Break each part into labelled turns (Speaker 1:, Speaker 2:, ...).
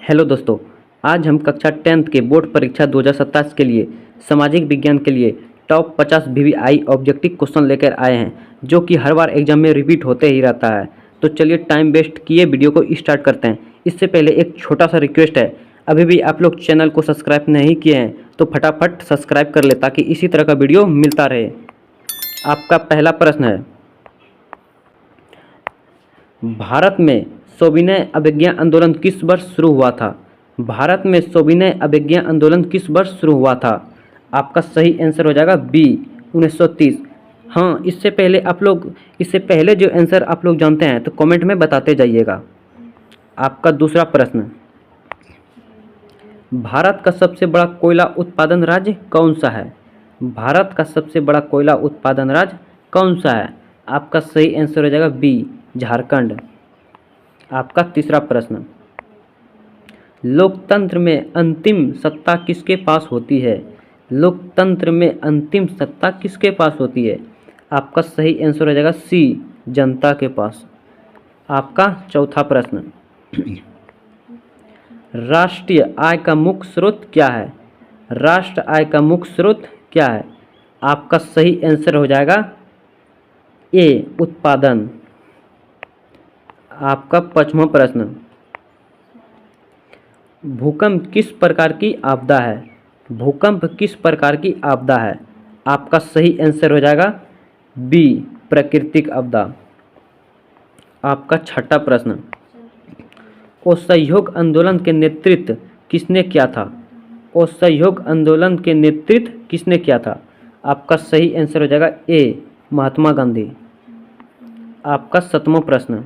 Speaker 1: Hello दोस्तों, आज हम कक्षा 10th के बोर्ड परीक्षा 2027 के लिए सामाजिक विज्ञान के लिए टॉप 50 वीवीआई ऑब्जेक्टिव क्वेश्चन लेकर आए हैं, जो कि हर बार एग्जाम में रिपीट होते ही रहता है। तो चलिए टाइम वेस्ट किए वीडियो को स्टार्ट करते हैं। इससे पहले एक छोटा सा रिक्वेस्ट है, अभी भी आप लोग चैनल को सब्सक्राइब नहीं किए हैं तो फटाफट सब्सक्राइब कर ले ताकि इसी तरह का वीडियो मिलता रहे। आपका पहला प्रश्न है, भारत में सविनय अवज्ञा आंदोलन किस वर्ष शुरू हुआ था? भारत में सविनय अवज्ञा आंदोलन किस वर्ष शुरू हुआ था? आपका सही आंसर हो जाएगा बी 1930। हाँ, इससे पहले जो आंसर आप लोग जानते हैं तो कमेंट में बताते जाइएगा। आपका दूसरा प्रश्न, भारत का सबसे बड़ा कोयला उत्पादन राज्य कौन सा है? भारत का सबसे बड़ा कोयला उत्पादन राज्य कौन सा है? आपका सही आंसर हो जाएगा बी झारखंड। आपका तीसरा प्रश्न, लोकतंत्र में अंतिम सत्ता किसके पास होती है? लोकतंत्र में अंतिम सत्ता किसके पास होती है? आपका सही आंसर हो जाएगा सी जनता के पास। आपका चौथा प्रश्न, राष्ट्रीय आय का मुख्य स्रोत क्या है? राष्ट्र आय का मुख्य स्रोत क्या है? आपका सही आंसर हो जाएगा ए उत्पादन। आपका पांचवा प्रश्न, भूकंप किस प्रकार की आपदा है? भूकंप किस प्रकार की आपदा है? आपका सही आंसर हो जाएगा बी प्राकृतिक आपदा। आपका छठा प्रश्न, असहयोग आंदोलन के नेतृत्व किसने किया था? असहयोग आंदोलन के नेतृत्व किसने किया था? आपका सही आंसर हो जाएगा ए महात्मा गांधी। आपका सातवां प्रश्न,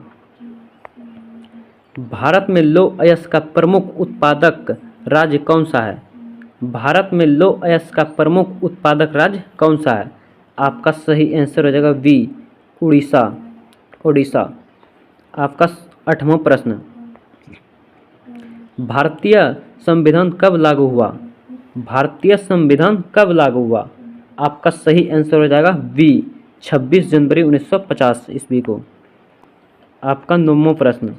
Speaker 1: भारत में लौह अयस्क का प्रमुख उत्पादक राज्य कौन सा है? भारत में लौह अयस्क का प्रमुख उत्पादक राज्य कौन सा है? आपका सही आंसर हो जाएगा बी उड़ीसा। आपका आठवां प्रश्न, भारतीय संविधान कब लागू हुआ? भारतीय संविधान कब लागू हुआ? आपका सही आंसर हो जाएगा बी 26 जनवरी 1950 ईस्वी को। आपका नौवां प्रश्न,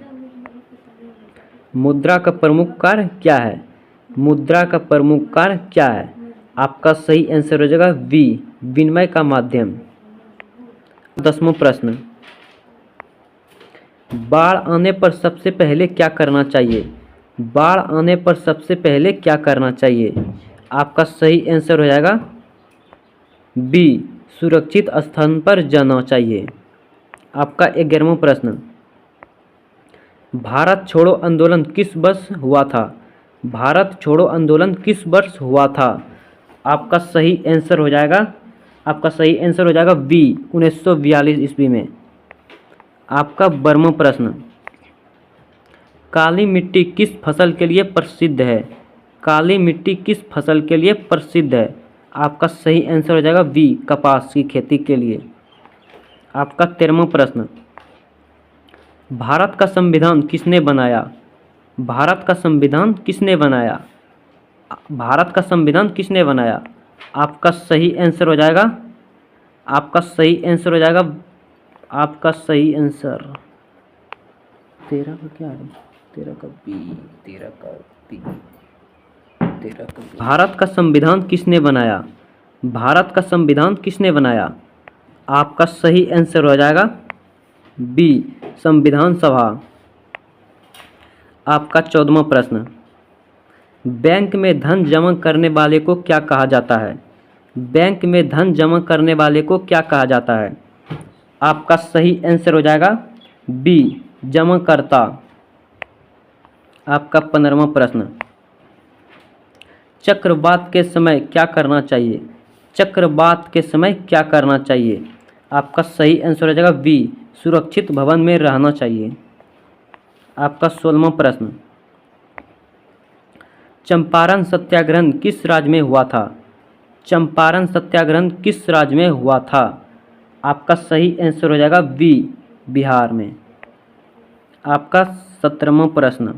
Speaker 1: मुद्रा का प्रमुख कार्य क्या है? मुद्रा का प्रमुख कार्य क्या है? आपका सही आंसर हो जाएगा बी विनिमय का माध्यम। 10वां प्रश्न, बाढ़ आने पर सबसे पहले क्या करना चाहिए? बाढ़ आने पर सबसे पहले क्या करना चाहिए? आपका सही आंसर हो जाएगा बी सुरक्षित स्थान पर जाना चाहिए। आपका 11वां प्रश्न, भारत छोड़ो आंदोलन किस वर्ष हुआ था? भारत छोड़ो आंदोलन किस वर्ष हुआ था? आपका सही आंसर हो जाएगा बी 1942 ईस्वी में। आपका 12वां प्रश्न, काली मिट्टी किस फसल के लिए प्रसिद्ध है? काली मिट्टी किस फसल के लिए प्रसिद्ध है? आपका सही आंसर हो जाएगा बी कपास की खेती के लिए। आपका 13वां प्रश्न, भारत का संविधान किसने बनाया? भारत का संविधान किसने बनाया? भारत का संविधान किसने बनाया? आपका सही आंसर हो जाएगा तेरह का क्या है? तेरह का बी। भारत का संविधान किसने बनाया? भारत का संविधान किसने बनाया? आपका सही आंसर हो जाएगा बी संविधान सभा। आपका 14वां प्रश्न, बैंक में धन जमा करने वाले को क्या कहा जाता है? बैंक में धन जमा करने वाले को क्या कहा जाता है? आपका सही आंसर हो जाएगा बी जमाकर्ता। आपका 15वां प्रश्न, चक्रवात के समय क्या करना चाहिए? चक्रवात के समय क्या करना चाहिए? आपका सही आंसर हो जाएगा बी सुरक्षित भवन में रहना चाहिए। आपका 16वां प्रश्न, चंपारण सत्याग्रह किस राज्य में हुआ था? चंपारण सत्याग्रह किस राज्य में हुआ था? आपका सही आंसर हो जाएगा बी बिहार में। आपका 17वां प्रश्न,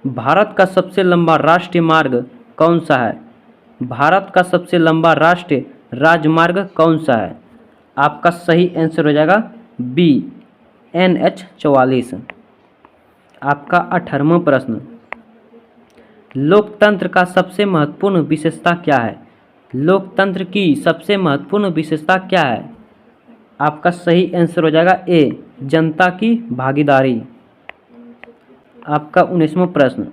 Speaker 1: भारत का सबसे लंबा राष्ट्रीय मार्ग कौन सा है? भारत का सबसे लंबा राष्ट्रीय राजमार्ग कौन सा है? आपका सही आंसर हो जाएगा बी NH 44। आपका 18वां प्रश्न, लोकतंत्र का सबसे महत्वपूर्ण विशेषता क्या है? लोकतंत्र की सबसे महत्वपूर्ण विशेषता क्या है? आपका सही आंसर हो जाएगा ए, जनता की भागीदारी। आपका 19वां प्रश्न,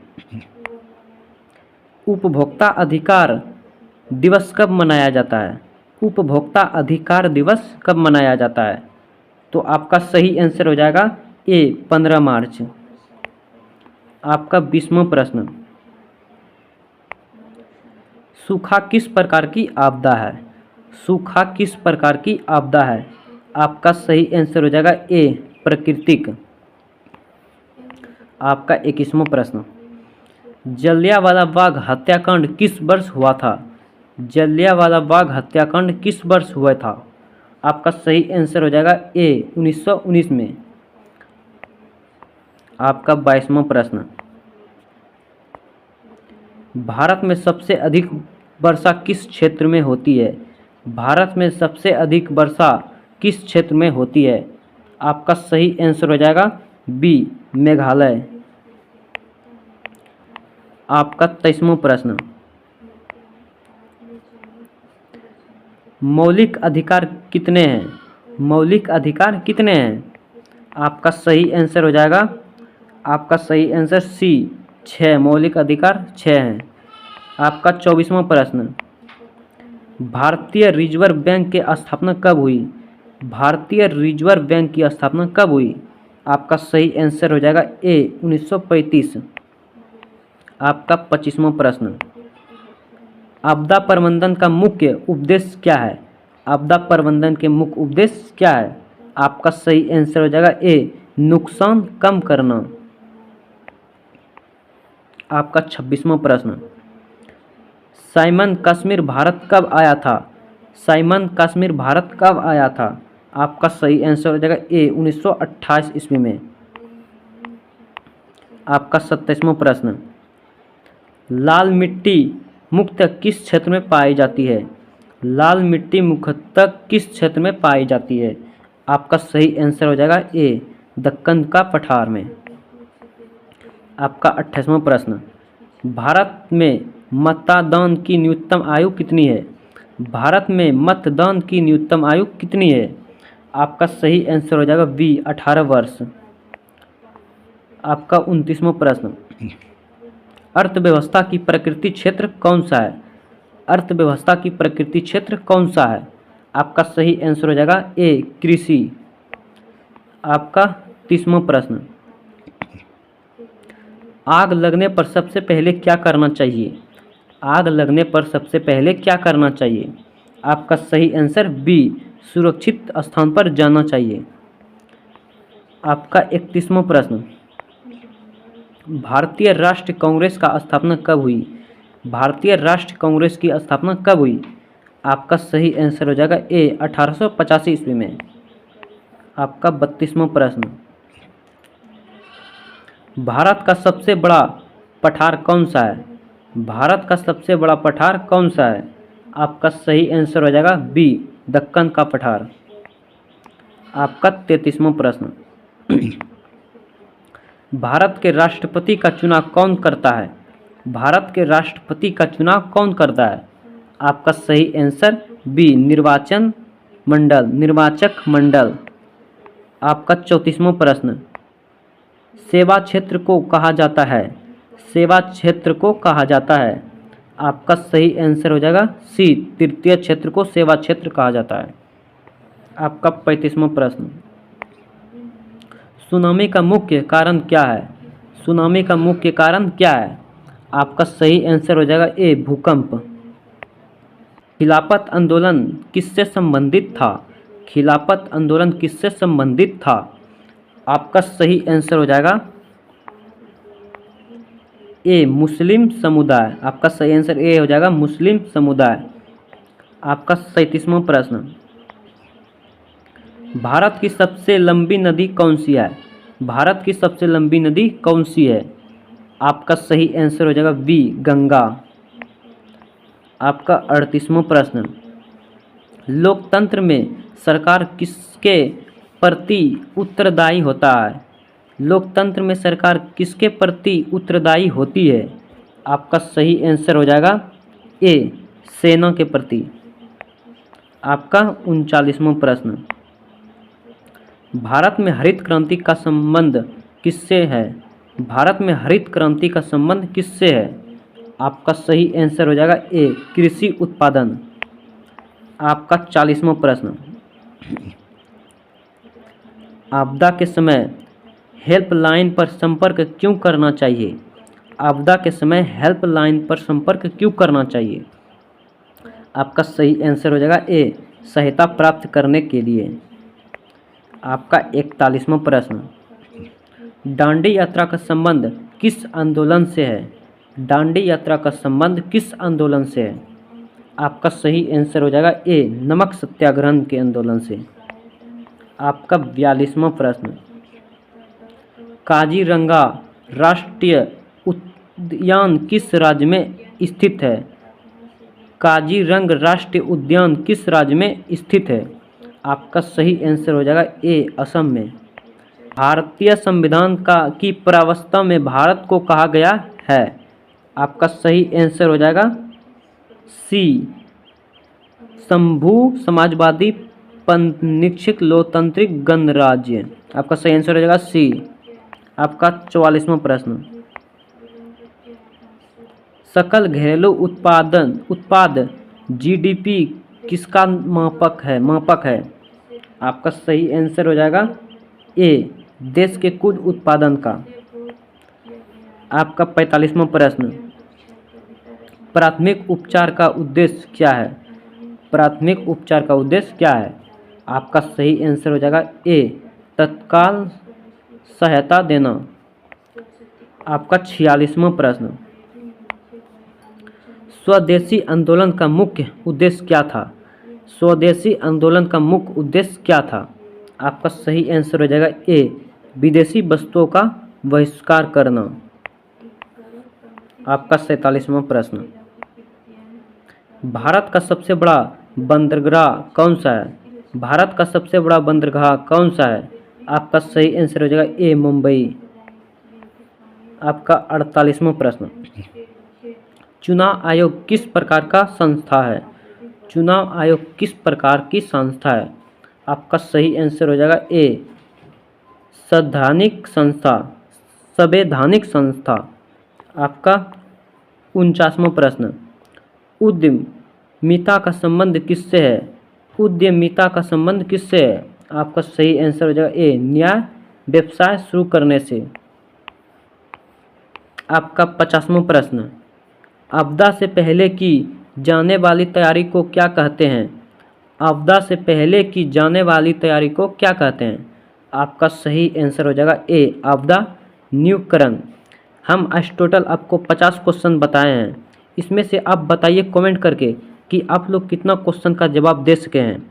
Speaker 1: उपभोक्ता अधिकार दिवस कब मनाया जाता है? उपभोक्ता अधिकार दिवस कब मनाया जाता है? तो आपका सही आंसर हो जाएगा ए, 15 मार्च। आपका 20वां प्रश्न, सूखा किस प्रकार की आपदा है? सूखा किस प्रकार की आपदा है? आपका सही आंसर हो जाएगा ए, प्राकृतिक। आपका 21वां प्रश्न, जलियांवाला बाग हत्याकांड किस वर्ष हुआ था? जलियांवाला बाग हत्याकांड किस वर्ष हुआ था? आपका सही आंसर हो जाएगा ए, 1919 में। आपका 22वां प्रश्न, भारत में सबसे अधिक वर्षा किस क्षेत्र में होती है? भारत में सबसे अधिक वर्षा किस क्षेत्र में होती है? आपका सही आंसर हो जाएगा बी, मेघालय। आपका 23वां प्रश्न, मौलिक अधिकार कितने हैं? मौलिक अधिकार कितने हैं? आपका सही आंसर हो जाएगा, आपका सही आंसर सी, 6। मौलिक अधिकार 6 हैं। आपका 24वां प्रश्न, भारतीय रिजर्व बैंक की स्थापना कब हुई? भारतीय रिजर्व बैंक की स्थापना कब हुई? आपका सही आंसर हो जाएगा ए, 1935। आपका 25वां प्रश्न, आपदा प्रबंधन का मुख्य उद्देश्य क्या है? आपदा प्रबंधन के मुख्य उद्देश्य क्या है? आपका सही आंसर हो जाएगा ए, नुकसान कम करना। आपका 26वां प्रश्न, साइमन कश्मीर भारत कब आया था? साइमन कश्मीर भारत कब आया था? आपका सही आंसर हो जाएगा ए, 1928 ईस्वी में। आपका 27वां प्रश्न, लाल मिट्टी मुख्यतः किस क्षेत्र में पाई जाती है? लाल मिट्टी मुख्यतः किस क्षेत्र में पाई जाती है? आपका सही आंसर हो जाएगा ए, दक्कन का पठार में। आपका 28वां प्रश्न, भारत में मतदान की न्यूनतम आयु कितनी है? भारत में मतदान की न्यूनतम आयु कितनी है? आपका सही आंसर हो जाएगा बी, 18 वर्ष। आपका 29वां प्रश्न, अर्थव्यवस्था की प्रकृति क्षेत्र कौन सा है? अर्थव्यवस्था की प्रकृति क्षेत्र कौन सा है? आपका सही आंसर हो जाएगा ए, कृषि। आपका 30वां प्रश्न, आग लगने पर सबसे पहले क्या करना चाहिए? आग लगने पर सबसे पहले क्या करना चाहिए? आपका सही आंसर बी, सुरक्षित स्थान पर जाना चाहिए। आपका 31वां प्रश्न, भारतीय राष्ट्रीय कांग्रेस का स्थापना कब हुई? भारतीय राष्ट्रीय कांग्रेस की स्थापना कब हुई? आपका सही आंसर हो जाएगा ए, 1885 ईस्वी में। आपका 32वां प्रश्न, भारत का सबसे बड़ा पठार कौन सा है? भारत का सबसे बड़ा पठार कौन सा है? आपका सही आंसर हो जाएगा बी, दक्कन का पठार। आपका 33वां प्रश्न, भारत के राष्ट्रपति का चुनाव कौन करता है? भारत के राष्ट्रपति का चुनाव कौन करता है? आपका सही आंसर बी, निर्वाचन मंडल, निर्वाचक मंडल। आपका 34वां प्रश्न, सेवा क्षेत्र को कहा जाता है? सेवा क्षेत्र को कहा जाता है? आपका सही आंसर हो जाएगा सी, तृतीय क्षेत्र को सेवा क्षेत्र कहा जाता है। आपका 35वां प्रश्न, सुनामी का मुख्य कारण क्या है? सुनामी का मुख्य कारण क्या है? आपका सही आंसर हो जाएगा ए, भूकंप। खिलाफत आंदोलन किससे संबंधित था? खिलाफत आंदोलन किससे संबंधित था? आपका सही आंसर हो जाएगा ए, मुस्लिम समुदाय। आपका सही आंसर ए हो जाएगा, मुस्लिम समुदाय। आपका 37वां प्रश्न, भारत की सबसे लंबी नदी कौन सी है? भारत की सबसे लंबी नदी कौन सी है? आपका सही आंसर हो जाएगा बी, गंगा। आपका 38वां प्रश्न, लोकतंत्र में सरकार किसके प्रति उत्तरदायी होता है? लोकतंत्र में सरकार किसके प्रति उत्तरदायी होती है? आपका सही आंसर हो जाएगा ए, सेना के प्रति। आपका 39वां प्रश्न, भारत में हरित क्रांति का संबंध किससे है? भारत में हरित क्रांति का संबंध किससे है? आपका सही आंसर हो जाएगा ए, कृषि उत्पादन। आपका 40वां प्रश्न, आपदा के समय हेल्पलाइन पर संपर्क क्यों करना चाहिए? आपदा के समय हेल्पलाइन पर संपर्क क्यों करना चाहिए? आपका सही आंसर हो जाएगा ए, सहायता प्राप्त करने के लिए। आपका 41वां प्रश्न, दांडी यात्रा का संबंध किस आंदोलन से है? दांडी यात्रा का संबंध किस आंदोलन से है? आपका सही आंसर हो जाएगा ए, नमक सत्याग्रह के आंदोलन से। आपका 42वां प्रश्न, काजीरंगा राष्ट्रीय उद्यान किस राज्य में स्थित है? काजीरंगा राष्ट्रीय उद्यान किस राज्य में स्थित है? आपका सही आंसर हो जाएगा ए, असम में। भारतीय संविधान की प्रावस्था में भारत को कहा गया है? आपका सही आंसर हो जाएगा सी, संभू समाजवादी पंथनिष्ठ लोकतांत्रिक गणराज्य। आपका सही आंसर हो जाएगा सी। आपका 44वां प्रश्न, सकल घरेलू उत्पाद जीडीपी किसका मापक है? आपका सही आंसर हो जाएगा ए, देश के कुल उत्पादन का। आपका 45वां प्रश्न, प्राथमिक उपचार का उद्देश्य क्या है? प्राथमिक उपचार का उद्देश्य क्या है? आपका सही आंसर हो जाएगा ए, तत्काल सहायता देना। आपका 46वां प्रश्न, स्वदेशी आंदोलन का मुख्य उद्देश्य क्या था? स्वदेशी आंदोलन का मुख्य उद्देश्य क्या था? आपका सही आंसर हो जाएगा ए, विदेशी वस्तुओं का बहिष्कार करना। आपका 47वां प्रश्न, भारत का सबसे बड़ा बंदरगाह कौन सा है? भारत का सबसे बड़ा बंदरगाह कौन सा है? आपका सही आंसर हो जाएगा ए, मुंबई। आपका 48वां प्रश्न, चुनाव आयोग किस प्रकार का संस्था है? चुनाव आयोग किस प्रकार की संस्था है? आपका सही आंसर हो जाएगा ए, संवैधानिक संस्था। आपका 49वां प्रश्न, उद्यमिता का संबंध किससे है? उद्यमिता का संबंध किससे है? आपका सही आंसर हो जाएगा ए, नया व्यवसाय शुरू करने से। आपका 50वां प्रश्न, आपदा से पहले की जाने वाली तैयारी को क्या कहते हैं? आपदा से पहले की जाने वाली तैयारी को क्या कहते हैं? आपका सही आंसर हो जाएगा ए, आपदा न्यूकरण। हम आज टोटल आपको 50 क्वेश्चन बताए हैं। इसमें से आप बताइए कमेंट करके कि आप लोग कितना क्वेश्चन का जवाब दे सके हैं।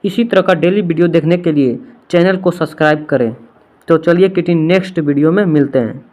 Speaker 1: इसी तरह का डेली वीडियो देखने के लिए चैनल को सब्सक्राइब करें। तो चलिए किसी नेक्स्ट वीडियो में मिलते हैं।